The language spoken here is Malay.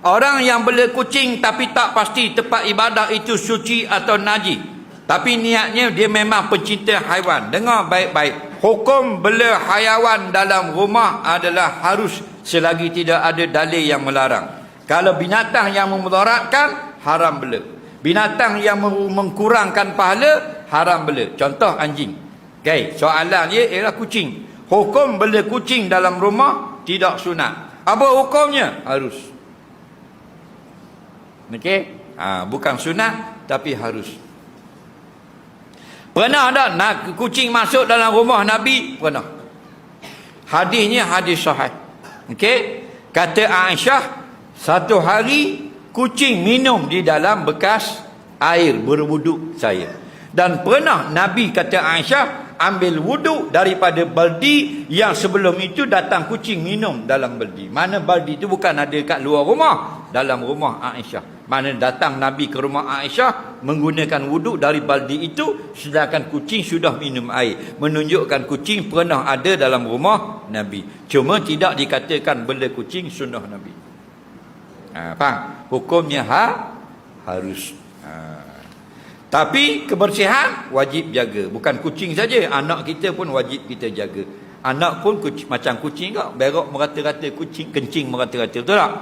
Orang yang bela kucing tapi tak pasti tempat ibadah itu suci atau najis, tapi niatnya dia memang pencinta haiwan. Dengar baik-baik. Hukum bela haiwan dalam rumah adalah harus selagi tidak ada dalil yang melarang. Kalau binatang yang memudaratkan, haram bela. Binatang yang mengkurangkan pahala, haram bela. Contoh anjing. Okay, soalan dia ialah kucing. Hukum bela kucing dalam rumah tidak sunat. Apa hukumnya? Harus. Okey, bukan sunat tapi harus. Pernah tak nak kucing masuk dalam rumah Nabi? Pernah. Hadisnya hadis sahih. Okey, kata Aisyah, satu hari kucing minum di dalam bekas air berwuduk saya. Dan pernah Nabi, kata Aisyah, ambil wuduk daripada baldi yang sebelum itu datang kucing minum dalam baldi. Mana baldi itu bukan ada kat luar rumah, dalam rumah Aisyah. Mana datang Nabi ke rumah Aisyah menggunakan wuduk dari baldi itu, sedangkan kucing sudah minum air. Menunjukkan kucing pernah ada dalam rumah Nabi. Cuma tidak dikatakan bela kucing sunnah Nabi. Faham? Hukumnya harus. Tapi kebersihan wajib jaga. Bukan kucing saja, anak kita pun wajib kita jaga. Anak pun macam kucing kau, berok merata-rata, kucing kencing merata-rata, betul tak?